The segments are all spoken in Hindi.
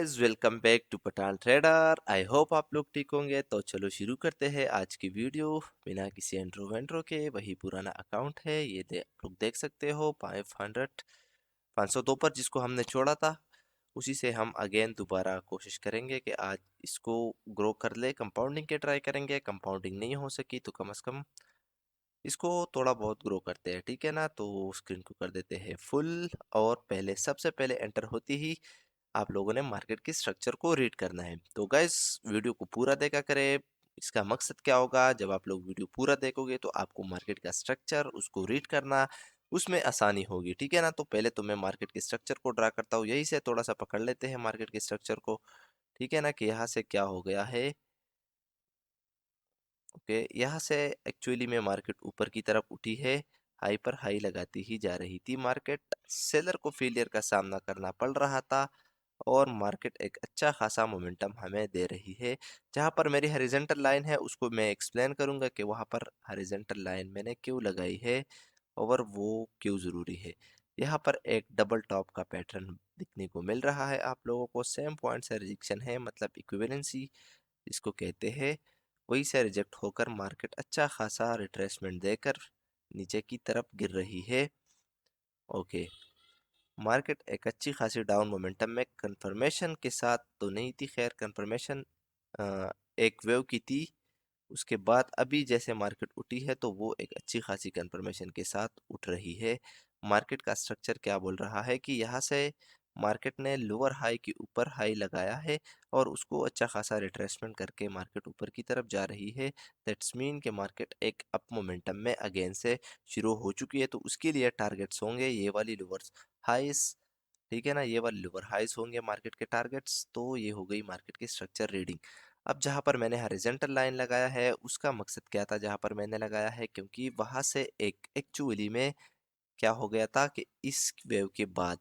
Guys, welcome back to Pathan Trader. I hope आप लोग ठीक होंगे। तो चलो शुरू करते हैं आज की वीडियो बिना किसी इंट्रो वेंट्रो के। वही पुराना अकाउंट है, ये आप लोग देख सकते हो 502 पर जिसको हमने छोड़ा था, उसी से हम अगेन दोबारा कोशिश करेंगे कि आज इसको ग्रो कर ले। कंपाउंडिंग के ट्राई करेंगे, कंपाउंडिंग नहीं हो सकी तो कम से कम इसको थोड़ा बहुत ग्रो करते हैं, ठीक है ना। तो स्क्रीन को कर देते हैं फुल, और पहले सबसे पहले एंटर होती ही आप लोगों ने मार्केट की स्ट्रक्चर को रीड करना है। तो गाइस, वीडियो को पूरा देखा करें। इसका मकसद क्या होगा, जब आप लोग वीडियो पूरा देखोगे तो आपको मार्केट का स्ट्रक्चर उसको रीड करना, उसमें आसानी होगी, ठीक है ना। तो पहले तो मैं मार्केट के स्ट्रक्चर को ड्रा करता हूँ, यही से थोड़ा सा पकड़ लेते हैं मार्केट के स्ट्रक्चर को, ठीक है ना, कि यहाँ से क्या हो गया है। ओके, यहाँ से एक्चुअली में मार्केट ऊपर की तरफ उठी है, हाई पर हाई लगाती ही जा रही थी मार्केट। सेलर को फेलियर का सामना करना पड़ रहा था, और मार्केट एक अच्छा खासा मोमेंटम हमें दे रही है। जहाँ पर मेरी हॉरिजॉन्टल लाइन है उसको मैं एक्सप्लेन करूंगा कि वहाँ पर हॉरिजॉन्टल लाइन मैंने क्यों लगाई है और वो क्यों ज़रूरी है। यहाँ पर एक डबल टॉप का पैटर्न दिखने को मिल रहा है आप लोगों को। सेम पॉइंट से रिजेक्शन है, मतलब इक्विवेलेंसी इसको कहते हैं। वही से रिजेक्ट होकर मार्केट अच्छा खासा रिट्रेसमेंट देकर नीचे की तरफ गिर रही है। ओके, मार्केट एक अच्छी खासी डाउन मोमेंटम में कंफर्मेशन के साथ तो नहीं थी, खैर कंफर्मेशन एक वेव की थी। उसके बाद अभी जैसे मार्केट उठी है तो वो एक अच्छी खासी कंफर्मेशन के साथ उठ रही है। मार्केट का स्ट्रक्चर क्या बोल रहा है कि यहाँ से मार्केट ने लोअर हाई के ऊपर हाई लगाया है, और उसको अच्छा खासा रिट्रेसमेंट करके मार्केट ऊपर की तरफ जा रही है। दैट्स मीन कि मार्केट एक अप मोमेंटम में अगेन से शुरू हो चुकी है। तो उसके लिए टारगेट्स होंगे ये वाली लोअर हाइस, ठीक है ना, ये वाले लोअर हाइस होंगे मार्केट के टारगेट्स। तो ये हो गई मार्केट की स्ट्रक्चर रीडिंग। अब जहाँ पर मैंने हॉरिजॉन्टल लाइन लगाया है उसका मकसद क्या था, जहाँ पर मैंने लगाया है, क्योंकि वहां से एक एक्चुअली में क्या हो गया था कि इस वेव के बाद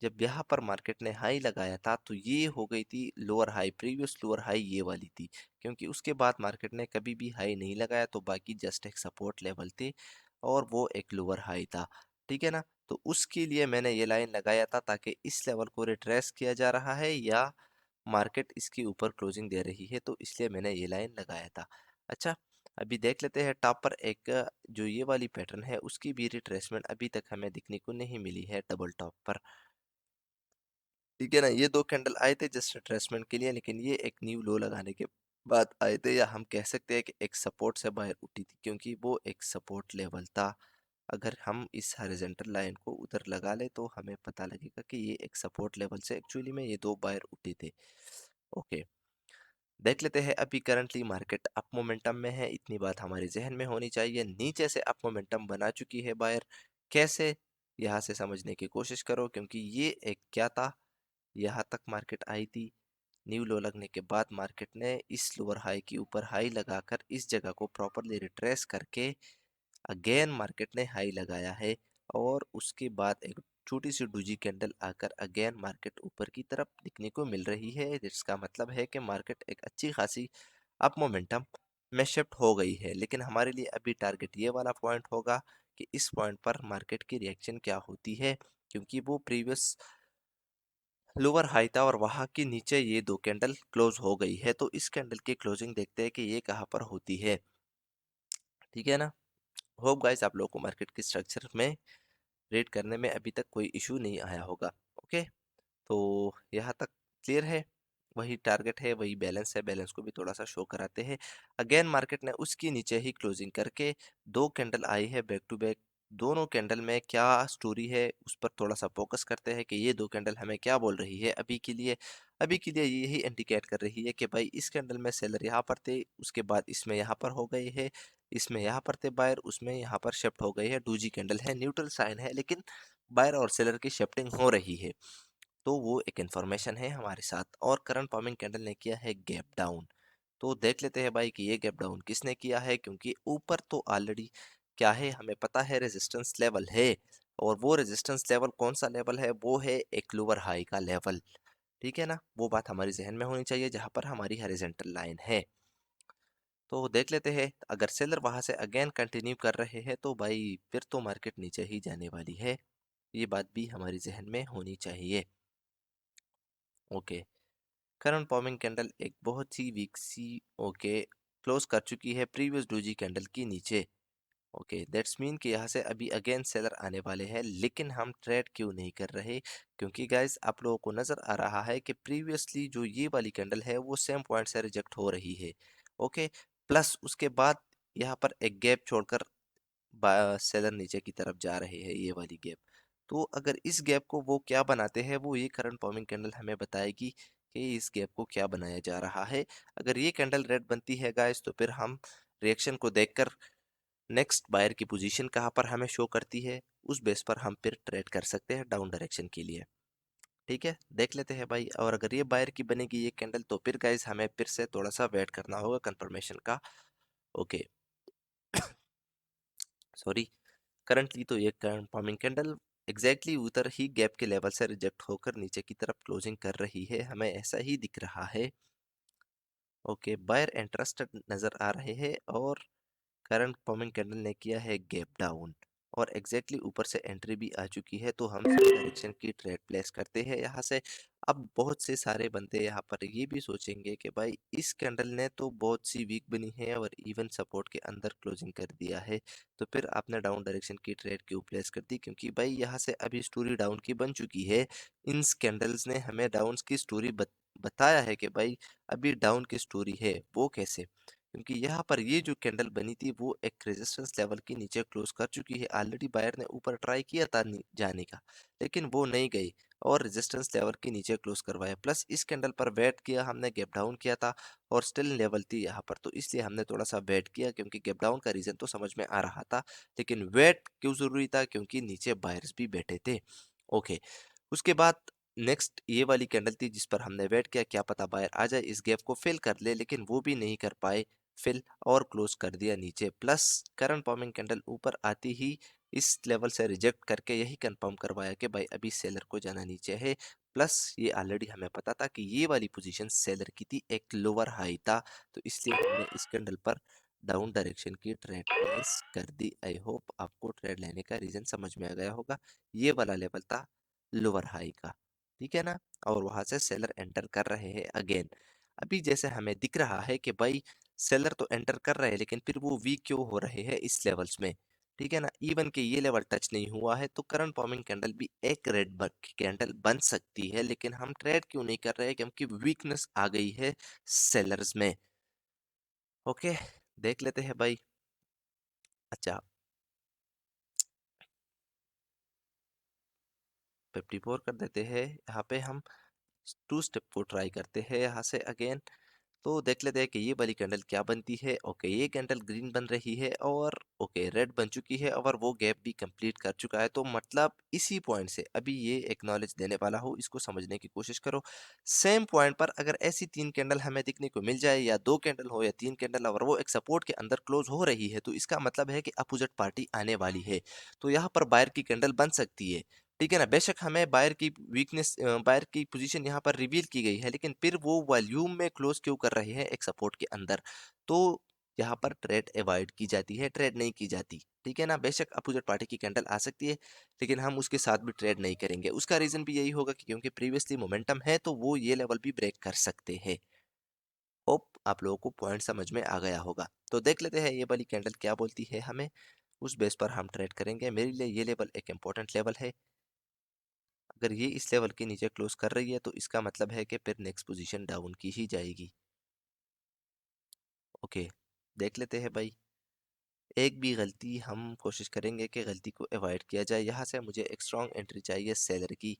जब यहाँ पर मार्केट ने हाई लगाया था तो ये हो गई थी lower high, previous lower high ये वाली थी। क्योंकि उसके बाद मार्केट ने कभी भी हाई नहीं लगाया, तो बाकी जस्ट एक सपोर्ट लेवल थे, और वो एक लोअर हाई था, ठीक है ना। तो उसके लिए मैंने ये लाइन लगाया था, ताकि इस लेवल को रिट्रेस किया जा रहा है या मार्केट इसके ऊपर क्लोजिंग दे रही है, तो इसलिए मैंने ये लाइन लगाया था। अच्छा, अभी देख लेते हैं टॉप पर एक जो ये वाली पैटर्न है उसकी भी रिट्रेसमेंट अभी तक हमें दिखने को नहीं मिली है डबल टॉप पर, ठीक है ना। ये दो कैंडल आए थे जस्ट रिट्रेसमेंट के लिए, लेकिन ये एक न्यू लो लगाने के बाद आए थे, या हम कह सकते हैं कि एक सपोर्ट से बाहर उठी थी, क्योंकि वो एक सपोर्ट लेवल था। अगर हम इस हॉरिजॉन्टल लाइन को उधर लगा ले तो हमें पता लगेगा कि ये एक सपोर्ट लेवल से एक्चुअली में ये दो बाहर उठी थे। ओके, देख लेते हैं। अभी करंटली मार्केट अप मोमेंटम में है, इतनी बात हमारे जहन में होनी चाहिए। नीचे से अप मोमेंटम बना चुकी है बायर, कैसे, यहाँ से समझने की कोशिश करो। क्योंकि ये एक क्या था, यहाँ तक मार्केट आई थी, न्यू लो लगने के बाद मार्केट ने इस लोअर हाई के ऊपर हाई लगाकर इस जगह को प्रॉपरली रिट्रेस करके अगेन मार्केट ने हाई लगाया है, और उसके बाद एक छोटी सी डूजी कैंडल आकर अगेन मार्केट ऊपर की तरफ दिखने को मिल रही है, जिसका मतलब है कि मार्केट एक अच्छी खासी अप मोमेंटम में शिफ्ट हो गई है। लेकिन हमारे लिए अभी टारगेट ये वाला पॉइंट होगा कि इस पॉइंट पर मार्केट की रिएक्शन क्या होती है, क्योंकि वो प्रीवियस लोअर हाई था और वहां के नीचे ये दो कैंडल क्लोज हो गई है। तो इस कैंडल की क्लोजिंग देखते हैं कि ये कहाँ पर होती है, ठीक है ना। होप गाइस आप लोगों को मार्केट की स्ट्रक्चर में रीड करने में अभी तक कोई इशू नहीं आया होगा। ओके, तो यहाँ तक क्लियर है। वही टारगेट है, वही बैलेंस है, बैलेंस को भी थोड़ा सा शो कराते हैं। अगेन मार्केट ने उसकी नीचे ही क्लोजिंग करके दो कैंडल आई है बैक टू बैक। दोनों कैंडल में क्या स्टोरी है उस पर थोड़ा सा फोकस करते हैं कि ये दो कैंडल हमें क्या बोल रही है अभी के लिए। अभी के लिए यही इंडिकेट कर रही है कि भाई इस कैंडल में सेलर यहाँ पर थे, उसके बाद इसमें यहाँ पर हो गए हैं, इसमें यहाँ पर थे बायर, उसमें यहाँ पर शिफ्ट हो गई है। डूजी कैंडल है, न्यूट्रल साइन है, लेकिन बायर और सेलर की शिफ्टिंग हो रही है। तो वो एक इन्फॉर्मेशन है हमारे साथ। और करंट फॉर्मिंग कैंडल ने किया है गैप डाउन। तो देख लेते हैं भाई कि ये गैप डाउन किसने किया है, क्योंकि ऊपर तो ऑलरेडी क्या है हमें पता है, रेजिस्टेंस लेवल है। और वो रेजिस्टेंस लेवल कौन सा लेवल है, वो है एक लोअर हाई का लेवल, ठीक है ना। वो बात हमारी जहन में होनी चाहिए जहां पर हमारी हॉरिजॉन्टल लाइन है। तो देख लेते हैं, अगर सेलर वहां से अगेन कंटिन्यू कर रहे हैं तो भाई फिर तो मार्केट नीचे ही जाने वाली है, ये बात भी हमारी जहन में होनी चाहिए। ओके, करंट पॉमिंग कैंडल एक बहुत ही वीक सी ओके क्लोज कर चुकी है प्रीवियस डोजी कैंडल की नीचे। ओके दैट्स मीन कि यहाँ से अभी अगेन सेलर आने वाले हैं, लेकिन हम ट्रेड क्यों नहीं कर रहे? क्योंकि गाइस आप लोगों को नजर आ रहा है कि प्रीवियसली जो ये वाली कैंडल है वो सेम पॉइंट से रिजेक्ट हो रही है। ओके प्लस उसके बाद यहाँ पर एक गैप छोड़कर सेलर नीचे की तरफ जा रहे हैं, ये वाली गैप। तो अगर इस गैप को वो क्या बनाते हैं, वो ये करंट फॉर्मिंग कैंडल हमें बताएगी कि इस गैप को क्या बनाया जा रहा है। अगर ये कैंडल रेड बनती है गाइस, तो फिर हम रिएक्शन को देखकर नेक्स्ट बायर की पोजीशन कहाँ पर हमें शो करती है, उस बेस पर हम फिर ट्रेड कर सकते हैं डाउन डायरेक्शन के लिए। ठीक है, देख लेते हैं भाई। और अगर ये बायर की बनेगी ये कैंडल, तो फिर गाइस हमें फिर से थोड़ा सा वेट करना होगा कंफर्मेशन का। ओके सॉरी, करंटली तो ये करंट फॉर्मिंग कैंडल एग्जैक्टली उधर ही गैप के लेवल से रिजेक्ट होकर नीचे की तरफ क्लोजिंग कर रही है, हमें ऐसा ही दिख रहा है। ओके बायर इंटरेस्टेड नजर आ रहे हैं और करंट फॉर्मिंग कैंडल ने किया है गैप डाउन और एग्जैक्टली ऊपर से एंट्री भी आ चुकी है, तो हम डायरेक्शन की ट्रेड प्लेस करते हैं यहाँ से। अब बहुत से सारे बंदे यहाँ पर ये भी सोचेंगे कि भाई इस कैंडल ने तो बहुत सी वीक बनी है और इवन सपोर्ट के अंदर क्लोजिंग कर दिया है, तो फिर आपने डाउन डायरेक्शन की ट्रेड क्यों प्लेस कर दी? क्योंकि भाई यहाँ से अभी स्टोरी डाउन की बन चुकी है। इन कैंडल्स ने हमें डाउन की स्टोरी बताया है कि भाई अभी डाउन की स्टोरी है। वो कैसे? क्योंकि यहाँ पर ये जो कैंडल बनी थी वो एक रेजिस्टेंस लेवल के नीचे क्लोज कर चुकी है। ऑलरेडी बायर ने ऊपर ट्राई किया था जाने का, लेकिन वो नहीं गई और रेजिस्टेंस लेवल के नीचे क्लोज करवाया। प्लस इस कैंडल पर वेट किया हमने, गैप डाउन किया था और स्टिल लेवल थी यहाँ पर, तो इसलिए हमने थोड़ा सा वेट किया, क्योंकि गैप डाउन का रीजन तो समझ में आ रहा था, लेकिन वेट क्यों जरूरी था? क्योंकि नीचे बायर्स भी बैठे थे। ओके उसके बाद नेक्स्ट ये वाली कैंडल थी जिस पर हमने वेट किया, क्या पता बायर आ जाए इस गैप को फिल कर ले, लेकिन वो भी नहीं कर पाए फिल और क्लोज कर दिया नीचे। प्लस करंट फॉर्मिंग कैंडल ऊपर आती ही इस लेवल से रिजेक्ट करके यही कंफर्म करवाया कि भाई अभी सेलर को जाना नीचे है। प्लस ये ऑलरेडी हमें पता था कि ये वाली पोजीशन सेलर की थी, एक लोअर हाई था, तो इसलिए हमने इस कैंडल पर डाउन डायरेक्शन की ट्रेड प्लेस कर दी। आई होप आपको ट्रेड लेने का रीजन समझ में आ गया होगा। ये वाला लेवल था लोअर हाई का, ठीक है ना? और वहां से सेलर एंटर कर रहे हैं अगेन। अभी जैसे हमें दिख रहा है कि भाई सेलर तो एंटर कर रहे हैं, लेकिन फिर वो वीक क्यों हो रहे हैं इस लेवल्स में? ठीक है ना, इवन के ये लेवल टच नहीं हुआ है, तो करंट फॉर्मिंग कैंडल भी एक रेड कैंडल बन सकती है, लेकिन हम ट्रेड क्यों नहीं कर रहे हैं? क्योंकि वीकनेस आ गई है सेलर्स में। ओके देख लेते हैं भाई। अच्छा 54 कर देते हैं, यहाँ पे हम टू स्टेप को ट्राई करते हैं यहाँ से अगेन। तो देख लेते हैं कि ये वाली कैंडल क्या बनती है। ओके ये कैंडल ग्रीन बन रही है और ओके रेड बन चुकी है और वो गैप भी कंप्लीट कर चुका है, तो मतलब इसी पॉइंट से अभी ये एक्नॉलेज देने वाला हूँ, इसको समझने की कोशिश करो। सेम पॉइंट पर अगर ऐसी तीन कैंडल हमें दिखने को मिल जाए, या दो कैंडल हो या तीन कैंडल, और वो एक सपोर्ट के अंदर क्लोज हो रही है, तो इसका मतलब है कि अपोजिट पार्टी आने वाली है, तो यहाँ पर बायर की कैंडल बन सकती है। ठीक है ना, बेशक हमें बायर की वीकनेस, बायर की पोजीशन यहाँ पर रिवील की गई है, लेकिन फिर वो वॉल्यूम में क्लोज क्यों कर रहे हैं एक सपोर्ट के अंदर? तो यहाँ पर ट्रेड अवॉइड की जाती है, ट्रेड नहीं की जाती। ठीक है ना, बेशक अपोजिट पार्टी की कैंडल आ सकती है, लेकिन हम उसके साथ भी ट्रेड नहीं करेंगे। उसका रीजन भी यही होगा कि क्योंकि प्रीवियसली मोमेंटम है, तो वो ये लेवल भी ब्रेक कर सकते हैं। होप आप लोगों को पॉइंट समझ में आ गया होगा। तो देख लेते हैं ये वाली कैंडल क्या बोलती है हमें, उस बेस पर हम ट्रेड करेंगे। मेरे लिए ये लेवल एक इंपॉर्टेंट लेवल है। अगर ये इस लेवल के नीचे क्लोज कर रही है, तो इसका मतलब है कि फिर नेक्स्ट पोजीशन डाउन की ही जाएगी। ओके देख लेते हैं भाई। एक भी गलती हम कोशिश करेंगे कि गलती को अवॉइड किया जाए। यहाँ से मुझे एक स्ट्रॉन्ग एंट्री चाहिए सेलर की,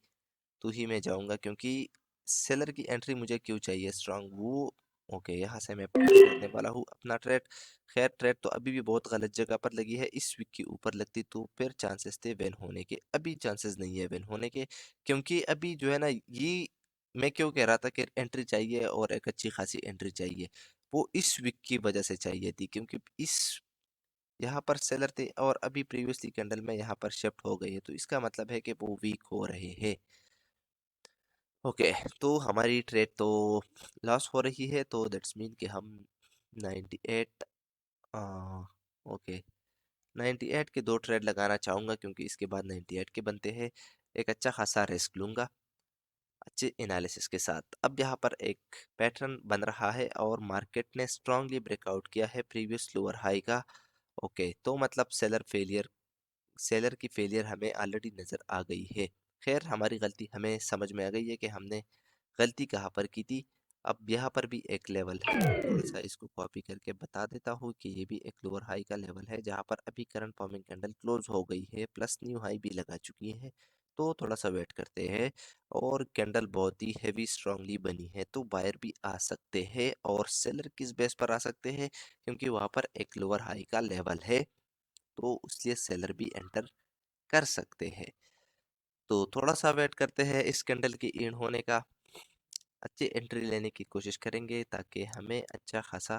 तो ही मैं जाऊँगा, क्योंकि सेलर की एंट्री मुझे क्यों चाहिए स्ट्रॉन्ग वो। ओके यहाँ से मैं प्लेस करने वाला हूँ अपना ट्रेड। खैर ट्रेड तो अभी भी बहुत गलत जगह पर लगी है, इस वीक के ऊपर लगती तो फिर चांसेस थे विन होने के, अभी चांसेस नहीं है विन होने के। क्योंकि अभी जो है ना, ये मैं क्यों कह रहा था कि एंट्री चाहिए और एक अच्छी खासी एंट्री चाहिए, वो इस वीक की वजह से चाहिए थी, क्योंकि इस यहाँ पर सेलर थे और अभी प्रीवियसली कैंडल में यहाँ पर शिफ्ट हो गई है, तो इसका मतलब है कि वो वीक हो रहे हैं। ओके तो हमारी ट्रेड तो लॉस हो रही है, तो दैट्स मीन कि हम 98 ओके 98 के दो ट्रेड लगाना चाहूँगा, क्योंकि इसके बाद 98 के बनते हैं। एक अच्छा खासा रिस्क लूँगा। अच्छे एनालिसिस के साथ। अब यहाँ पर एक पैटर्न बन रहा है और मार्केट ने स्ट्रांगली ब्रेकआउट किया है प्रीवियस लोअर हाई का। ओके, तो मतलब सेलर की फेलियर हमें ऑलरेडी नज़र आ गई है। खैर, हमारी गलती हमें समझ में आ गई है कि हमने गलती कहाँ पर की थी। अब यहाँ पर भी एक लेवल है, थोड़ा सा इसको कॉपी करके बता देता हूँ कि ये भी एक लोअर हाई का लेवल है जहाँ पर अभी करंट फॉर्मिंग कैंडल क्लोज हो गई है, प्लस न्यू हाई भी लगा चुकी है। तो थोड़ा सा वेट करते हैं। और कैंडल बहुत ही हैवी स्ट्रांगली बनी है, तो बायर भी आ सकते हैं। और सेलर किस बेस पर आ सकते हैं, क्योंकि वहाँ पर एक लोअर हाई का लेवल है, तो इसलिए सेलर भी एंटर कर सकते हैं। तो थोड़ा सा वेट करते हैं इस कैंडल की इन होने का। अच्छी एंट्री लेने की कोशिश करेंगे ताकि हमें अच्छा खासा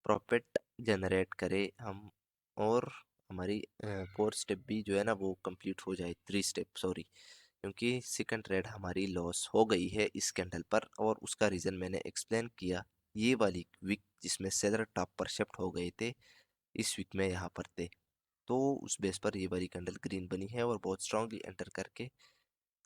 प्रॉफिट जनरेट करे हम। और हमारी 4 स्टेप भी जो है ना वो कंप्लीट हो जाए, 3 स्टेप सॉरी, क्योंकि सेकंड ट्रेड हमारी लॉस हो गई है इस कैंडल पर, और उसका रीज़न मैंने एक्सप्लेन किया। ये वाली वीक जिसमें सेलर टॉप पर शिफ्ट हो गए थे, इस वीक में यहाँ पर थे, तो उस बेस पर ये वाली कैंडल ग्रीन बनी है और बहुत स्ट्रांगली एंटर करके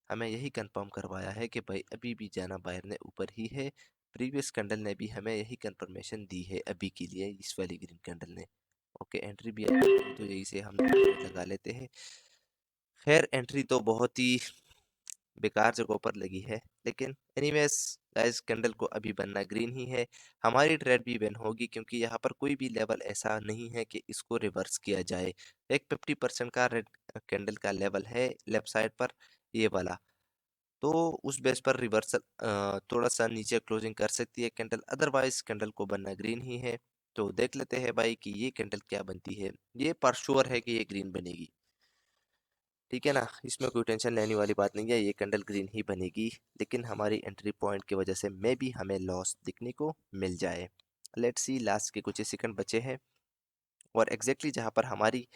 हमें यही कंफर्म करवाया है कि भाई अभी भी जाना बायर ने ऊपर ही है। प्रीवियस कैंडल ने भी हमें यही कंफर्मेशन दी है अभी के लिए, इस वाली ग्रीन कैंडल ने। ओके, एंट्री भी आ गई, तो यही से हम लगा लेते हैं। खैर, एंट्री तो बहुत ही बेकार जगहों पर लगी है, लेकिन एनीवेज गाइस, कैंडल को अभी बनना ग्रीन ही है। हमारी ट्रेड भी विन होगी, क्योंकि यहाँ पर कोई भी लेवल ऐसा नहीं है कि इसको रिवर्स किया जाए। एक 50% का रेड कैंडल का लेवल है लेफ्ट साइड पर, ये वाला। तो उस बेस पर रिवर्सल थोड़ा सा नीचे क्लोजिंग कर सकती है कैंडल, अदरवाइज कैंडल को बनना ग्रीन ही है। तो देख लेते हैं भाई कि ये कैंडल क्या बनती है। ये पर श्योर है कि ये ग्रीन बनेगी, ठीक है ना, इसमें कोई टेंशन लेने वाली बात नहीं है, ये कैंडल ग्रीन ही बनेगी। लेकिन हमारी एंट्री पॉइंट की वजह से मे भी हमें लॉस दिखने को मिल जाए। लेट्स सी, लास्ट के कुछ ही सेकंड बचे हैं, और एग्जैक्टली जहाँ पर हमारी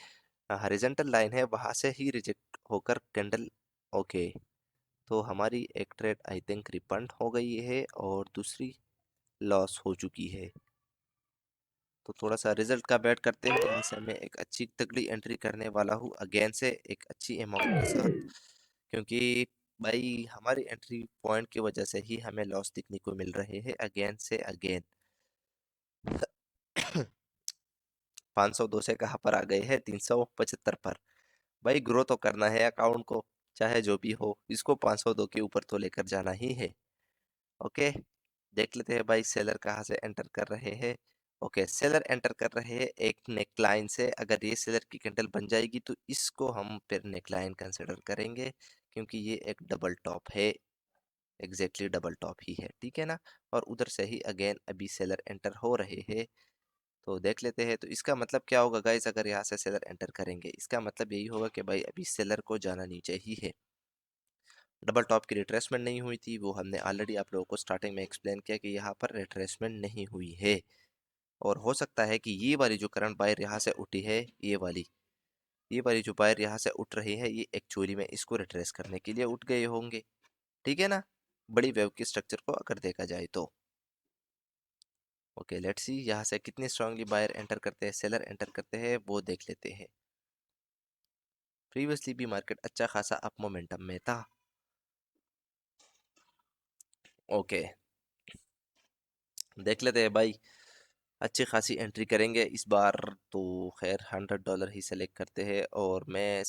हॉरिजॉन्टल लाइन है वहाँ से ही रिजेक्ट होकर कैंडल, ओके, तो हमारी एक ट्रेड आई थिंक रिफंड हो गई है और दूसरी लॉस हो चुकी है। तो थोड़ा सा रिजल्ट का वेट करते हैं, यहाँ से मैं एक अच्छी तगड़ी एंट्री करने वाला हूँ अगेन से, एक अच्छी अमाउंट के साथ, क्योंकि भाई हमारी एंट्री पॉइंट की वजह से ही हमें लॉस दिखने को मिल रहे हैं अगेन से अगेन। 502 से कहाँ पर आ गए हैं, 375 पर। भाई ग्रो तो करना है अकाउंट को, चाहे जो भी हो, इसको 502 के ऊपर तो लेकर जाना ही है। ओके, देख लेते हैं भाई सेलर कहाँ से एंटर कर रहे हैं। ओके, सेलर एंटर कर रहे हैं एक नेकलाइन से। अगर ये सेलर की कैंडल बन जाएगी तो इसको हम फिर नेकलाइन कंसिडर करेंगे, क्योंकि ये एक डबल टॉप है, एग्जैक्टली डबल टॉप ही है, ठीक है ना। और उधर से ही अगेन अभी सेलर एंटर हो रहे हैं, तो देख लेते हैं। तो इसका मतलब क्या होगा गाइस, अगर यहाँ से सेलर एंटर करेंगे, इसका मतलब यही होगा कि भाई अभी सेलर को जाना नीचे ही है। डबल टॉप की रिट्रेसमेंट नहीं हुई थी, वो हमने ऑलरेडी आप लोगों को स्टार्टिंग में एक्सप्लेन किया कि यहाँ पर रिट्रेसमेंट नहीं हुई है। और हो सकता है कि ये वाली जो करंट बायर यहाँ से उठी है, ये वाली जो बायर यहाँ से उठ रही है, ये एक्चुअली में इसको रिट्रेस करने के लिए उठ गए होंगे, ठीक है ना, बड़ी वेव की स्ट्रक्चर को अगर देखा जाए तो। ओके, लेट्स सी यहाँ से कितनी स्ट्रांगली बायर एंटर करते हैं, सेलर एंटर करते हैं, वो देख लेते हैं। प्रीवियसली भी मार्केट अच्छा खासा अप मोमेंटम में था। ओके, देख लेते हैं भाई, अच्छी खासी एंट्री करेंगे इस बार तो। खैर, $100 ही सेलेक्ट करते हैं, और मैं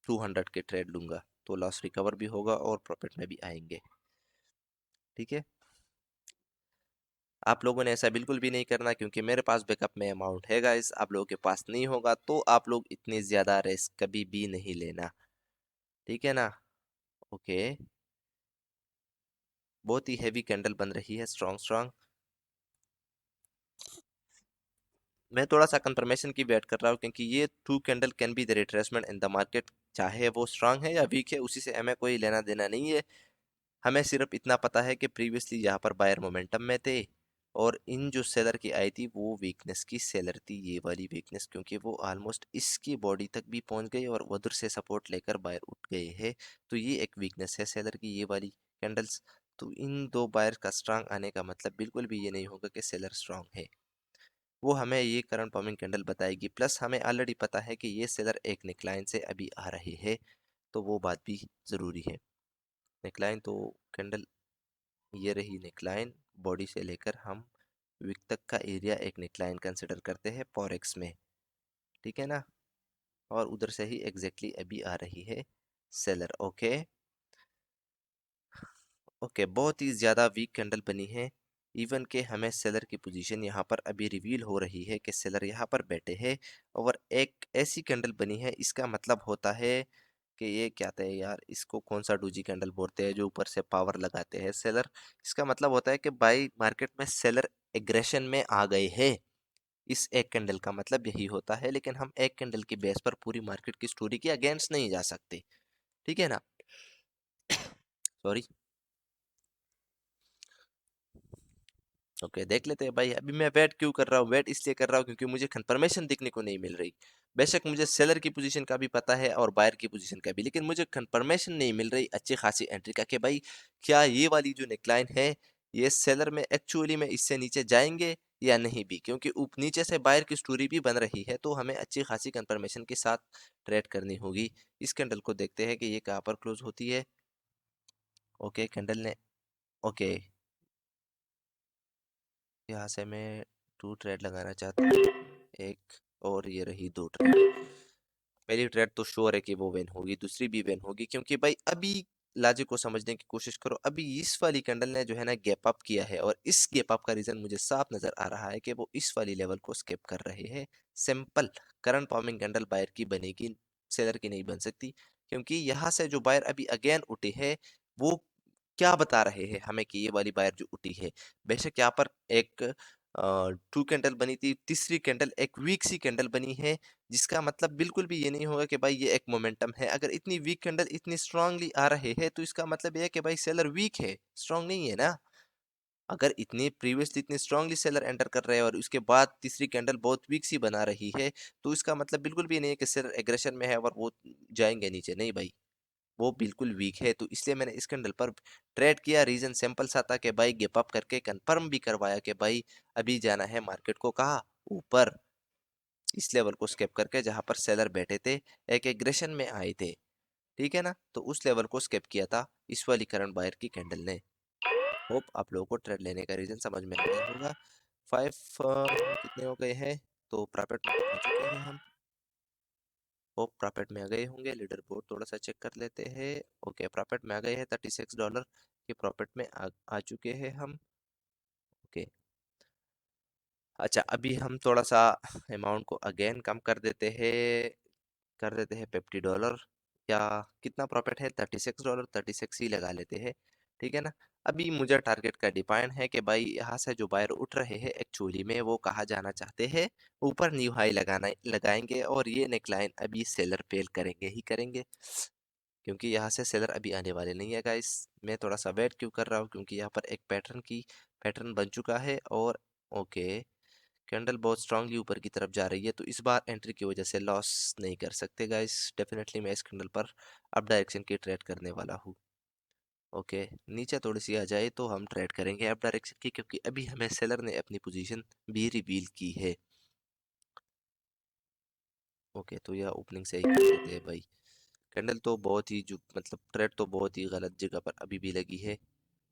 200 के ट्रेड लूँगा, तो लॉस रिकवर भी होगा और प्रॉफिट में भी आएंगे, ठीक है। आप लोगों ने ऐसा बिल्कुल भी नहीं करना, क्योंकि मेरे पास बैकअप में अमाउंट है गाइस, आप लोगों के पास नहीं होगा तो आप लोग इतनी ज़्यादा रिस्क कभी भी नहीं लेना, ठीक है ना। ओके, बहुत ही हैवी कैंडल बन रही है, स्ट्रॉन्ग स्ट्रॉन्ग। मैं थोड़ा सा कंफर्मेशन की वेट कर रहा हूँ, क्योंकि ये two candle can be the retracement in the market, चाहे वो स्ट्रांग है या वीक है, उसी से हमें कोई लेना देना नहीं है। हमें सिर्फ इतना पता है कि प्रीवियसली यहाँ पर बायर मोमेंटम में थे, और इन जो सेलर की आई थी वो वीकनेस की सेलर थी, ये वाली वीकनेस, क्योंकि वो ऑलमोस्ट इसकी बॉडी तक भी पहुंच गई और उधर से सपोर्ट लेकर बायर उठ गए हैं। तो ये एक वीकनेस है सेलर की, ये वाली कैंडल्स। तो इन दो बायर का स्ट्रांग आने का मतलब बिल्कुल भी ये नहीं होगा कि सेलर स्ट्रांग है, वो हमें ये करंट फॉर्मिंग कैंडल बताएगी। प्लस हमें ऑलरेडी पता है कि ये सेलर एक नेकलाइन से अभी आ रहे हैं, तो वो बात भी ज़रूरी है। नेकलाइन तो कैंडल, ये रही नेकलाइन। बॉडी से लेकर हम विक तक का एरिया एक नेकलाइन कंसिडर करते हैं फॉरेक्स में, ठीक है ना। और उधर से ही एग्जैक्टली अभी आ रही है सेलर। ओके ओके, बहुत ही ज़्यादा वीक कैंडल बनी है। इवन के हमें सेलर की पोजीशन यहाँ पर अभी रिवील हो रही है कि सेलर यहाँ पर बैठे हैं। और एक ऐसी कैंडल बनी है, इसका मतलब होता है कि ये क्या कहते हैं यार, इसको कौन सा डूजी कैंडल बोलते हैं जो ऊपर से पावर लगाते हैं सेलर। इसका मतलब होता है कि बाई मार्केट में सेलर एग्रेशन में आ गए हैं। इस एक कैंडल का मतलब यही होता है, लेकिन हम एक कैंडल की बेस पर पूरी मार्केट की स्टोरी के अगेंस्ट नहीं जा सकते, ठीक है ना। सॉरी। ओके, देख लेते हैं भाई। अभी मैं वेट क्यों कर रहा हूँ? वेट इसलिए कर रहा हूँ क्योंकि मुझे कंफर्मेशन दिखने को नहीं मिल रही। बेशक मुझे सेलर की पोजीशन का भी पता है और बायर की पोजीशन का भी, लेकिन मुझे कंफर्मेशन नहीं मिल रही अच्छी खासी एंट्री का कि भाई क्या ये वाली जो नेकलाइन है ये सेलर में एक्चुअली में इससे नीचे जाएंगे या नहीं भी, क्योंकि नीचे से बायर की स्टोरी भी बन रही है, तो हमें अच्छी खासी कंफर्मेशन के साथ ट्रेड करनी होगी। इस कैंडल को देखते हैं कि ये कहाँ पर क्लोज होती है। ओके, कैंडल ने, ओके, यहाँ से मैं टू ट्रेड लगाना चाहता हूँ, एक, और ये रही दो ट्रेड। पहली ट्रेड तो श्योर है कि वो विन होगी, दूसरी भी विन होगी, क्योंकि भाई अभी लॉजिक को समझने की कोशिश करो। अभी इस वाली कैंडल ने जो है ना गैप अप किया है, और इस गैप अप का रीजन मुझे साफ नजर आ रहा है कि वो इस वाली लेवल को स्किप कर रहे हैं। Simple, current forming candle buyer की बनेगी, सेलर की नहीं बन सकती, क्योंकि यहाँ से जो बायर अभी अगेन उठी है वो क्या बता रहे हैं हमें कि ये वाली बायर जो उठी है, बेशक यहाँ पर एक टू कैंडल बनी थी, तीसरी कैंडल एक वीक सी कैंडल बनी है, जिसका मतलब बिल्कुल भी ये नहीं होगा कि भाई ये एक मोमेंटम है। अगर इतनी वीक कैंडल इतनी स्ट्रांगली आ रहे हैं तो इसका मतलब ये है कि भाई सेलर वीक है, स्ट्रांग नहीं है ना। अगर इतनी प्रीवियसली इतनी स्ट्रांगली सेलर एंटर कर रहे हैं और उसके बाद तीसरी कैंडल बहुत वीक सी बना रही है, तो इसका मतलब बिल्कुल भी नहीं है कि सेलर एग्रेशन में है और वो जाएंगे नीचे, नहीं भाई, वो बिल्कुल वीक है। तो इसलिए मैंने इस कैंडल पर ट्रेड किया। रीजन सिंपल सा था कि भाई गैप अप करके कंफर्म भी करवाया कि भाई अभी जाना है मार्केट को कहा, ऊपर, इस लेवल को स्केप करके जहां पर सेलर बैठे थे, एक एग्रेशन में आए थे, ठीक है ना। तो उस लेवल को स्केप किया था इस वाली करंट बायर की कैंडल ने। होप आप लोगों को ट्रेड लेने का रीजन समझ में आ गया होगा। फाइव कितने हो गए हैं, तो प्रॉफिट में आ चुके हैं हम। होप प्रॉफिट में आ गए होंगे। लीडर बोर्ड थोड़ा सा चेक कर लेते हैं। ओके, प्रॉफिट में आ गए हैं, $36 के प्रॉफिट में आ चुके हैं हम। ओके, अच्छा, अभी हम थोड़ा सा अमाउंट को अगेन कम कर देते हैं $50, या कितना प्रॉफिट है, $36, 36 ही लगा लेते हैं, ठीक है ना। अभी मुझे टारगेट का डिपेंड है कि भाई यहाँ से जो बायर उठ रहे हैं एक्चुअली में वो कहाँ जाना चाहते हैं। ऊपर न्यू हाई लगाना लगाएंगे, और ये नेकलाइन अभी सेलर फेल करेंगे ही करेंगे, क्योंकि यहाँ से सेलर अभी आने वाले नहीं है गाइस। मैं थोड़ा सा वेट क्यों कर रहा हूँ, क्योंकि यहाँ पर एक पैटर्न बन चुका है। और ओके, कैंडल बहुत स्ट्रांगली ऊपर की तरफ जा रही है, तो इस बार एंट्री की वजह से लॉस नहीं कर सकते गाइस। डेफिनेटली मैं इस कैंडल पर अप डायरेक्शन की ट्रेड करने वाला हूँ। ओके, नीचे थोड़ी सी आ जाए तो हम ट्रेड करेंगे अप डायरेक्शन की, क्योंकि अभी हमें सेलर ने अपनी पोजीशन भी रिवील की है। ओके, तो यह ओपनिंग से ही कर देते हैं भाई। कैंडल तो बहुत ही जो मतलब ट्रेड तो बहुत ही गलत जगह पर अभी भी लगी है।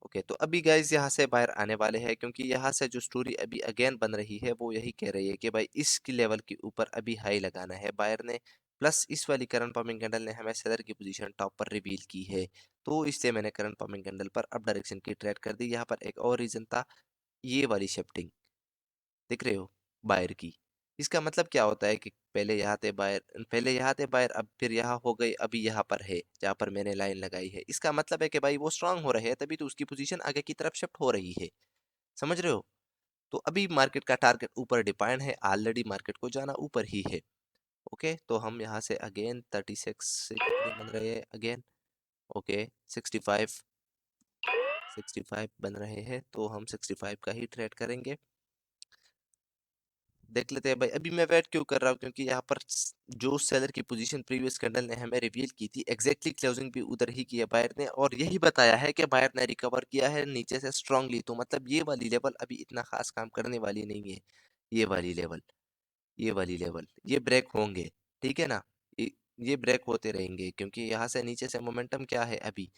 ओके, तो अभी गाइज यहाँ से बाहर आने वाले हैं, क्योंकि यहाँ से जो स्टोरी अभी अगेन बन रही है वो यही कह रही है कि भाई इस लेवल के ऊपर अभी हाई लगाना है बायर ने। प्लस इस वाली करंट पम्पिंग कैंडल ने हमें सेलर की पोजीशन टॉप पर रिवील की है, तो इसलिए मैंने करंट पम्पिंग कैंडल पर अप डायरेक्शन की ट्रेड कर दी। यहाँ पर एक और रीजन था, ये वाली शिफ्टिंग दिख रहे हो बायर की। इसका मतलब क्या होता है कि पहले यहाँ थे बायर, अब फिर यहाँ हो गई, अभी यहाँ पर है जहाँ पर मैंने लाइन लगाई है। इसका मतलब है कि भाई वो स्ट्रांग हो रहे हैं, तभी तो उसकी पोजीशन आगे की तरफ शिफ्ट हो रही है, समझ रहे हो। तो अभी मार्केट का टारगेट ऊपर डिपेंड है, ऑलरेडी मार्केट को जाना ऊपर ही है। ओके, तो हम यहाँ से अगेन 36 से कितने बन रहे हैं अगेन। ओके, 65 बन रहे हैं, तो हम 65 का ही ट्रेड करेंगे। देख लेते हैं भाई। अभी मैं वेट क्यों कर रहा हूँ, क्योंकि यहाँ पर जो सेलर की पोजीशन प्रीवियस कैंडल ने हमें रिवील की थी, एग्जैक्टली क्लोजिंग भी उधर ही की है बायर ने, और यही बताया है कि बायर ने रिकवर किया है नीचे से स्ट्रांगली। तो मतलब ये वाली लेवल अभी इतना खास काम करने वाली नहीं है। ये वाली लेवल, ये ब्रेक होंगे, ठीक है ना। ये ये ब्रेक होते रहेंगे, क्योंकि यहाँ से नीचे से मोमेंटम क्या है अभी,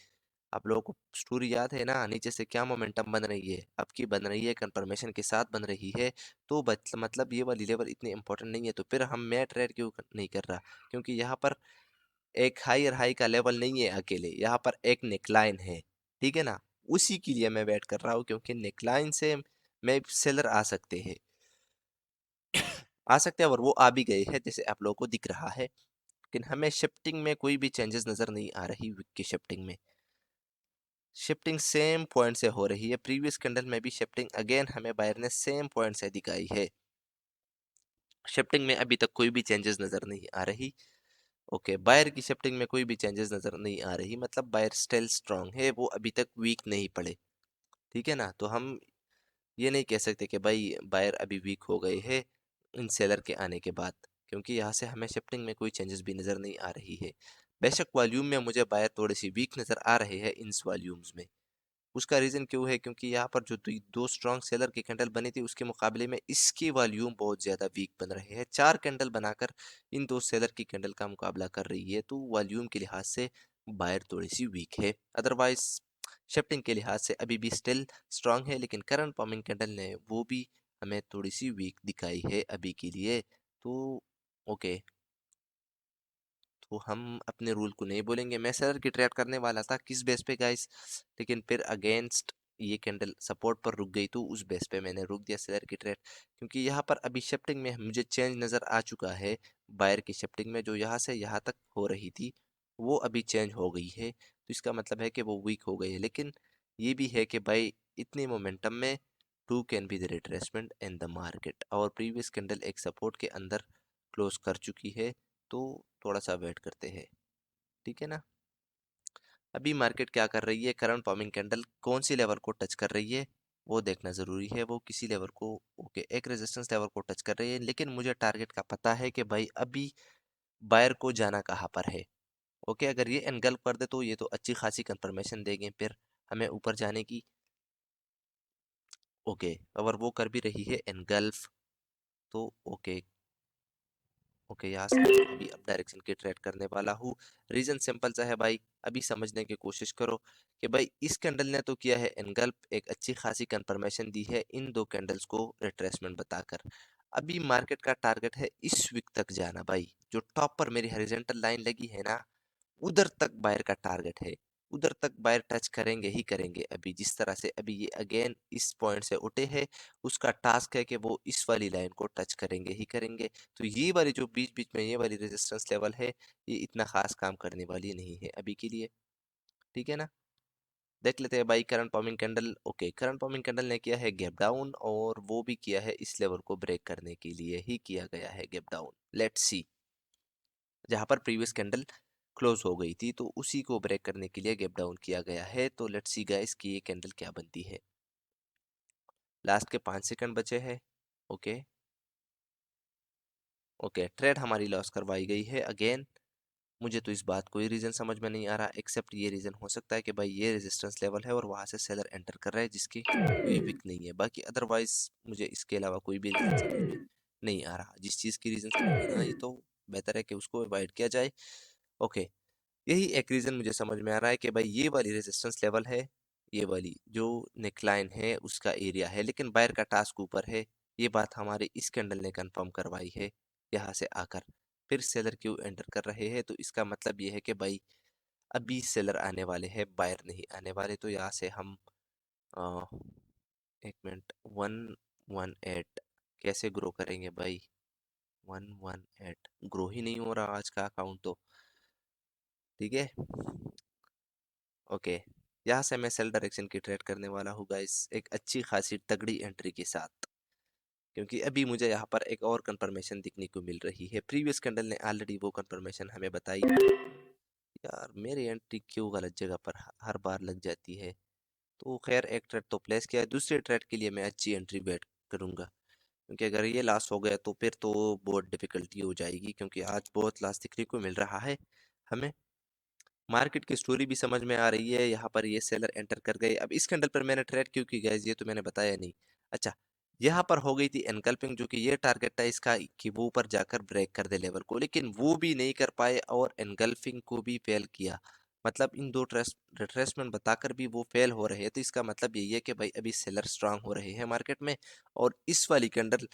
आप लोगों को स्टोरी याद है ना, नीचे से क्या मोमेंटम बन रही है, अब की बन रही है कंफर्मेशन के साथ बन रही है। तो मतलब ये वाली लेवल इतनी इंपॉर्टेंट नहीं है, तो फिर हम मैं ट्रेड क्यों नहीं कर रहा? क्योंकि यहाँ पर एक हाई और हाई का लेवल नहीं है अकेले, यहाँ पर एक नेकलाइन है, ठीक है ना? उसी के लिए मैं वेट कर रहा हूँ, क्योंकि नेकलाइन से मैं सेलर आ सकते हैं और वो आ भी गए हैं जैसे आप लोगों को दिख रहा है। लेकिन हमें शिफ्टिंग में कोई भी चेंजेस नज़र नहीं आ रही, विक की शिफ्टिंग में शिफ्टिंग सेम पॉइंट से हो रही है। प्रीवियस कैंडल में भी शिफ्टिंग अगेन हमें बायर ने सेम पॉइंट से दिखाई है। शिफ्टिंग में अभी तक कोई भी चेंजेस नज़र नहीं आ रही। ओके, बायर की शिफ्टिंग में कोई भी चेंजेस नज़र नहीं आ रही, मतलब बायर स्टिल स्ट्रांग है, वो अभी तक वीक नहीं पड़े, ठीक है ना? तो हम ये नहीं कह सकते कि भाई बायर अभी वीक हो गए हैं इन सेलर के आने के बाद, क्योंकि यहाँ से हमें शिफ्टिंग में कोई चेंजेस भी नज़र नहीं आ रही है। बेशक वॉल्यूम में मुझे बायर थोड़ी सी वीक नज़र आ रहे हैं इन वॉल्यूम्स में। उसका रीज़न क्यों है? क्योंकि यहाँ पर जो दो स्ट्रॉन्ग सेलर की कैंडल बनी थी, उसके मुकाबले में इसकी वॉल्यूम बहुत ज़्यादा वीक बन रहे हैं। 4 कैंडल बनाकर इन दो सेलर की कैंडल का मुकाबला कर रही है, तो वॉल्यूम के लिहाज से बायर थोड़ी सी वीक है। अदरवाइज शिफ्टिंग के लिहाज से अभी भी स्टिल स्ट्रांग है, लेकिन करंट पॉमिंग कैंडल ने वो भी हमें थोड़ी सी वीक दिखाई है अभी के लिए। तो ओके, तो हम अपने रूल को नहीं बोलेंगे। मैं सेलर की ट्रेड करने वाला था, किस बेस पे गाइस? लेकिन फिर अगेंस्ट ये कैंडल सपोर्ट पर रुक गई, तो उस बेस पे मैंने रुक दिया सेलर की ट्रेड। क्योंकि यहाँ पर अभी शिफ्टिंग में मुझे चेंज नज़र आ चुका है। बायर की शिफ्टिंग में जो यहाँ से यहाँ तक हो रही थी, वो अभी चेंज हो गई है, तो इसका मतलब है कि वो वीक हो गई है। लेकिन ये भी है कि भाई इतने मोमेंटम में two can be the retracement in the market, और प्रीवियस कैंडल एक सपोर्ट के अंदर क्लोज कर चुकी है, तो थोड़ा सा वेट करते हैं, ठीक है ना? अभी मार्केट क्या कर रही है, करंट फॉर्मिंग कैंडल कौन सी लेवल को टच कर रही है, वो देखना ज़रूरी है। वो किसी लेवल को, ओके, एक रेजिस्टेंस लेवल को टच कर रही है, लेकिन मुझे टारगेट का पता है कि भाई अभी बायर को जाना कहाँ पर है। ओके, अगर ये एनगल्फ कर दे तो ये तो अच्छी खासी कंफर्मेशन देंगे फिर हमें ऊपर जाने की। ओके, अगर वो कर भी रही है एनगल्फ, तो ओके, ओके, यहाँ से मैं अभी अप डायरेक्शन की ट्रेड करने वाला हूँ। रीजन सिंपल सा है भाई, अभी समझने की कोशिश करो कि भाई इस कैंडल ने तो किया है एनगल्फ, एक अच्छी खासी कंफर्मेशन दी है इन दो कैंडल्स को रिट्रेसमेंट बताकर। अभी मार्केट का टारगेट है इस वीक तक जाना भाई, जो टॉप पर मेरी हॉरिजॉन्टल लाइन लगी है ना, उधर तक बायर का टारगेट है। उधर तक बायर टच करेंगे ही करेंगे। अभी जिस तरह से अभी ये अगेन इस पॉइंट से उठे हैं, उसका टास्क है कि वो इस वाली लाइन को टच करेंगे ही करेंगे। तो ये वाली जो बीच बीच में ये वाली रेजिस्टेंस लेवल है, ये इतना खास काम करने वाली नहीं है अभी के लिए, ठीक है ना? देख लेते हैं भाई current forming candle. Okay, current forming candle ने किया है गैप डाउन, और वो भी किया है इस लेवल को ब्रेक करने के लिए ही किया गया है गैप डाउन। लेट्स सी, जहाँ पर प्रीवियस कैंडल क्लोज हो गई थी, तो उसी को ब्रेक करने के लिए गैप डाउन किया गया है। तो लेट्स सी गाइस कि ये कैंडल क्या बनती है। लास्ट के 5 सेकंड बचे हैं। ओके, ओके, ट्रेड हमारी लॉस करवाई गई है अगेन। मुझे तो इस बात कोई रीज़न समझ में नहीं आ रहा, एक्सेप्ट ये रीज़न हो सकता है कि भाई ये रेजिस्टेंस लेवल है और वहाँ से सेलर एंटर कर रहा है जिसकी कोई विक नहीं है। बाकी अदरवाइज मुझे इसके अलावा कोई भी रीज़न समझ में नहीं आ रहा। जिस चीज़ की रीज़न समझ में ना आई, तो बेहतर है कि उसको अवॉइड किया जाए। ओके, यही एक रीज़न मुझे समझ में आ रहा है कि भाई ये वाली रेजिस्टेंस लेवल है, ये वाली जो नेकलाइन है उसका एरिया है, लेकिन बायर का टास्क ऊपर है। ये बात हमारे इस कैंडल ने कंफर्म करवाई है। यहाँ से आकर फिर सेलर क्यों एंटर कर रहे हैं, तो इसका मतलब ये है कि भाई अभी सेलर आने वाले हैं, बायर नहीं आने वाले। तो यहाँ से हम अ, एक मिनट, 118 कैसे ग्रो करेंगे भाई? 118 ग्रो ही नहीं हो रहा आज का अकाउंट, तो ठीक है। ओके, यहाँ से मैं सेल डायरेक्शन की ट्रेड करने वाला हूँ गाइस, एक अच्छी खासी तगड़ी एंट्री के साथ, क्योंकि अभी मुझे यहाँ पर एक और कंफर्मेशन दिखने को मिल रही है। प्रीवियस कैंडल ने ऑलरेडी वो कंफर्मेशन हमें बताई। यार मेरी एंट्री क्यों गलत जगह पर हर बार लग जाती है? तो खैर एक ट्रेड तो प्लेस किया है, दूसरे ट्रेड के लिए मैं अच्छी एंट्री वेट करूंगा, क्योंकि अगर ये लॉस हो गया तो फिर तो बहुत डिफिकल्टी हो जाएगी, क्योंकि आज बहुत लॉस देखने को मिल रहा है हमें। मार्केट की स्टोरी भी समझ में आ रही है, यहाँ पर ये सेलर एंटर कर गए। अब इस कैंडल पर मैंने ट्रेड क्यों की गाइस, ये तो मैंने बताया नहीं। अच्छा, यहाँ पर हो गई थी एनकल्पिंग, जो कि ये टारगेट था इसका कि वो ऊपर जाकर ब्रेक कर दे लेवल को, लेकिन वो भी नहीं कर पाए और एनगल्फिंग को भी फेल किया। मतलब इन दो रिट्रेसमेंट बताकर भी वो फेल हो रहे हैं, तो इसका मतलब यही है कि भाई अभी सेलर स्ट्रांग हो रहे हैं मार्केट में। और इस वाली कैंडल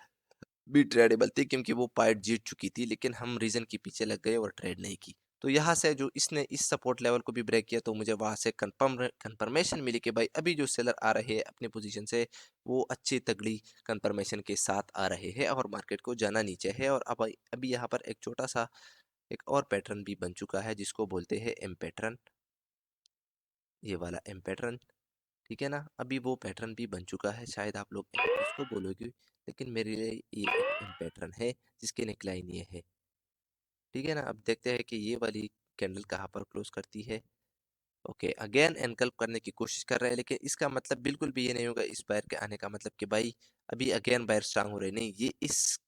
भी ट्रेडेबल थी क्योंकि वो पार्ट जीत चुकी थी, लेकिन हम रीजन के पीछे लग गए और ट्रेड नहीं की। तो यहाँ से जो इसने इस सपोर्ट लेवल को भी ब्रेक किया, तो मुझे वहां से कंफर्मेशन मिली कि भाई अभी जो सेलर आ रहे हैं अपनी पोजीशन से, वो अच्छी तगड़ी कंफर्मेशन के साथ आ रहे हैं और मार्केट को जाना नीचे है। और अब अभी यहाँ पर एक छोटा सा एक और पैटर्न भी बन चुका है जिसको बोलते हैं एम पैटर्न, ये वाला एम पैटर्न। ठीक है ना, अभी वो पैटर्न भी बन चुका है, शायद आप लोग इसको बोलोगे, लेकिन मेरे लिए ये एक एम पैटर्न है जिसके नेकलाइन ये है। ठीक है ना, अब देखते हैं कि ये वाली कैंडल कहाँ पर क्लोज करती है। ओके, अगेन एनकल्प करने की कोशिश कर रहे हैं, लेकिन इसका मतलब बिल्कुल भी ये नहीं होगा इस बायर के आने का मतलब कि भाई अभी अगेन बायर स्ट्रांग हो रहे, नहीं, ये इस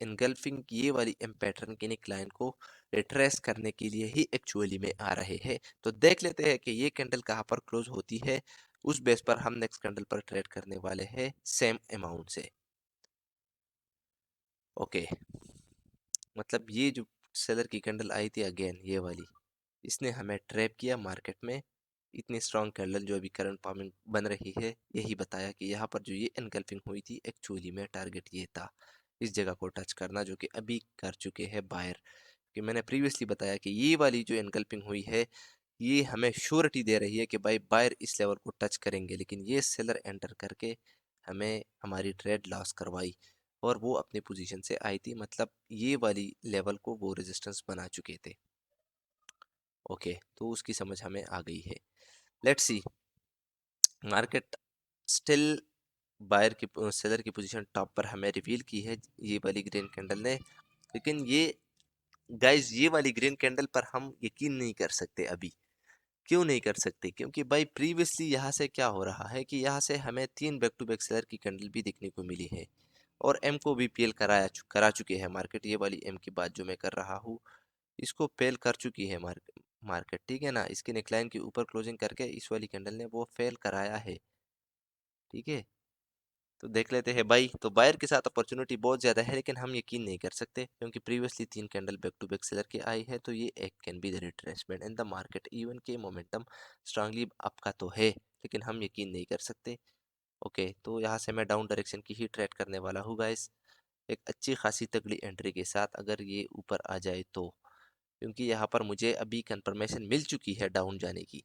एनगल्फिंग ये वाली एम पैटर्न के क्लाइंट को रिट्रेस करने के लिए ही एक्चुअली में आ रहे हैं। तो देख लेते हैं कि ये कैंडल कहाँ पर क्लोज होती है, उस बेस पर हम नेक्स्ट कैंडल पर ट्रेड करने वाले हैं सेम अमाउंट से। ओके, मतलब ये जो सेलर की कैंडल आई थी अगेन ये वाली, इसने हमें ट्रैप किया मार्केट में। इतनी स्ट्रॉन्ग कैंडल जो अभी करंट फॉर्मिंग बन रही है, यही बताया कि यहाँ पर जो ये एनगल्फिंग हुई थी एक्चुअली में टारगेट ये था इस जगह को टच करना, जो कि अभी कर चुके हैं बायर। कि मैंने प्रीवियसली बताया कि ये वाली जो एनगल्फिंग हुई है, ये हमें श्योरिटी दे रही है कि भाई बायर इस लेवल को टच करेंगे, लेकिन ये सेलर एंटर करके हमें हमारी ट्रेड लॉस करवाई। और वो अपनी पोजीशन से आई थी, मतलब ये वाली लेवल को वो रेजिस्टेंस बना चुके थे। ओके, तो उसकी समझ हमें आ गई है। Let's see, market still buyer की सेलर की पोजीशन टॉप पर हमें रिवील की है ये वाली ग्रीन कैंडल ने। लेकिन ये गाइस, ये वाली ग्रीन कैंडल पर हम यकीन नहीं कर सकते अभी। क्यों नहीं कर सकते? क्योंकि भाई प्रीवियसली यहाँ से क्या हो रहा है कि यहाँ से हमें 3 बैक टू बैक सेलर की कैंडल भी देखने को मिली है, और एम को भी पीएल करा चुके हैं मार्केट। ये वाली एम की बात जो मैं कर रहा हूँ, इसको फेल कर चुकी है मार्केट। ठीक है ना, इसके नेकलाइन के ऊपर क्लोजिंग करके इस वाली कैंडल ने वो फेल कराया है। ठीक है, तो देख लेते हैं भाई। तो बायर के साथ अपॉर्चुनिटी बहुत ज़्यादा है, लेकिन हम यकीन नहीं कर सकते क्योंकि previously 3 candle back to back seller के आई है, तो ये एक can be the retracement in the market. Even के मोमेंटम स्ट्रांगली आपका तो है, लेकिन हम यकीन नहीं कर सकते। ओके, तो यहाँ से मैं डाउन डायरेक्शन की ही ट्रेड करने वाला हूँ गाइस, एक अच्छी खासी तगड़ी एंट्री के साथ, अगर ये ऊपर आ जाए तो। क्योंकि यहाँ पर मुझे अभी कंफर्मेशन मिल चुकी है डाउन जाने की।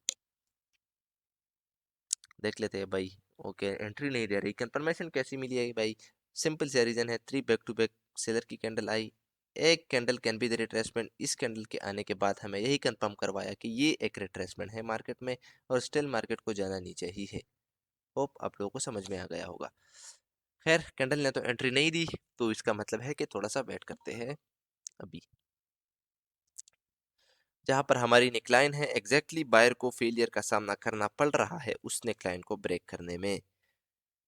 देख लेते हैं भाई। ओके, एंट्री नहीं दे रही, कंफर्मेशन कैसी मिली है भाई? सिंपल सा रीजन है, 3 बैक टू बैक सेलर की कैंडल आई, एक candle can be the retracement. इस कैंडल के आने के बाद हमें यही कंफर्म करवाया कि ये एक रिट्रेसमेंट है मार्केट में, और स्टिल मार्केट को जाना नीचे ही है। होप आप लोगों को समझ में आ गया होगा। खैर, कैंडल ने तो एंट्री नहीं दी, तो इसका मतलब है कि थोड़ा सा वेट करते हैं अभी। जहां पर हमारी नेकलाइन है, एग्जैक्टली बायर को फेलियर का सामना करना पड़ रहा है उस नेकलाइन को ब्रेक करने में।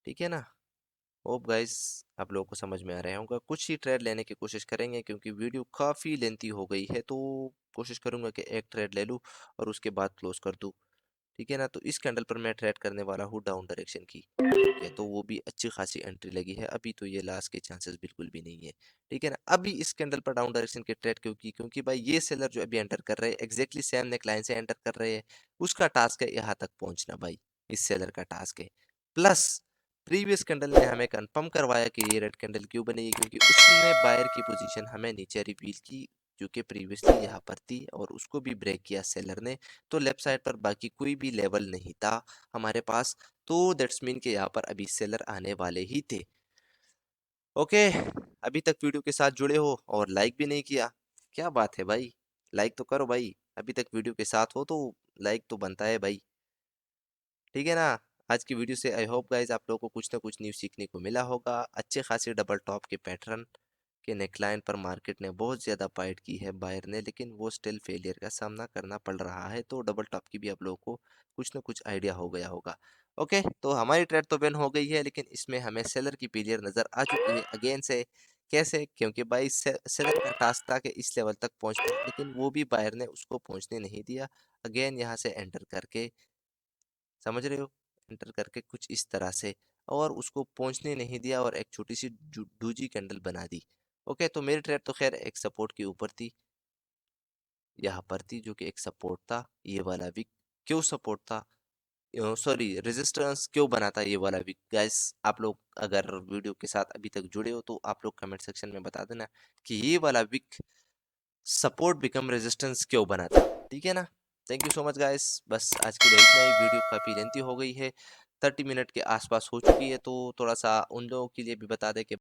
ठीक है ना, होप गाइस आप लोगों को समझ में आ रहा होगा। कुछ ही ट्रेड लेने की कोशिश करेंगे क्योंकि वीडियो काफ़ी लेंथी हो गई है, तो कोशिश करूंगा कि एक ट्रेड ले लूँ और उसके बाद क्लोज कर दूँ। ठीक है ना, तो इस कैंडल पर मैं ट्रेड करने वाला हूँ डाउन डायरेक्शन की। ठीक है, तो वो भी अच्छी खासी एंट्री लगी है अभी, तो ये लॉस के चांसेस बिल्कुल भी नहीं है। ठीक है ना, अभी इस कैंडल पर डाउन डायरेक्शन के ट्रेड क्योंकि भाई ये सेलर जो अभी एंटर कर रहे हैं एग्जैक्टली सेम नेकलाइन से एंटर कर रहे हैं, उसका टास्क है यहाँ तक पहुँचना भाई, इस सेलर का टास्क है। प्लस प्रीवियस कैंडल ने हमें कंफर्म करवाया कि ये रेड कैंडल क्यों बनेगी, क्योंकि उसने बायर की पोजीशन हमें नीचे रिवील की, जो कि प्रीवियसली यहाँ पर थी, और उसको भी ब्रेक किया सेलर ने। तो लेफ्ट साइड पर बाकी कोई भी लेवल नहीं था हमारे पास, तो दैट्स मीन कि यहाँ पर अभी सेलर आने वाले ही थे। ओके, अभी तक वीडियो के साथ जुड़े हो और लाइक भी नहीं किया, क्या बात है भाई? लाइक तो करो भाई, अभी तक वीडियो के साथ हो तो लाइक तो बनता है भाई। ठीक है ना, आज की वीडियो से आई होप गाइज आप लोगों को कुछ ना कुछ न्यू सीखने को मिला होगा। अच्छे खासे डबल टॉप के पैटर्न के नेकलाइन पर मार्केट ने बहुत ज़्यादा फाइट की है बायर ने, लेकिन वो स्टिल फेलियर का सामना करना पड़ रहा है। तो डबल टॉप की भी आप लोगों को कुछ ना कुछ आइडिया हो गया होगा। ओके, तो हमारी ट्रेड तो बैन हो गई है, लेकिन इसमें हमें सेलर की फेलियर नज़र आ चुकी है अगेन से। कैसे? क्योंकि भाई सेलर का टास्क था कि इस लेवल तक पहुंचना, लेकिन वो भी बायर ने उसको पहुंचने नहीं दिया। अगेन यहाँ से एंटर करके, समझ रहे हो, एंटर करके कुछ इस तरह से, और उसको पहुंचने नहीं दिया और एक छोटी सी डूजी कैंडल बना दी। ओके, तो मेरी ट्रेड तो खैर एक सपोर्ट के ऊपर थी। यहाँ पर थी, जो कि एक सपोर्ट था। ये वाला वीक क्यों सपोर्ट था, सॉरी रेजिस्टेंस क्यों बना था ये वाला वीक? गाइस, आप लोग अगर वीडियो के साथ अभी तक जुड़े हो तो आप लोग कमेंट सेक्शन में बता देना कि ये वाला वीक सपोर्ट बिकम रेजिस्टेंस क्यों बना था, ठीक है ना? Thank you so much guys, बस आज के लिए इतना ही। वीडियो काफ़ी लेंथी हो गई है, 30 मिनट के आसपास हो चुकी है, तो थोड़ा सा उन लोगों के लिए भी बता दें कि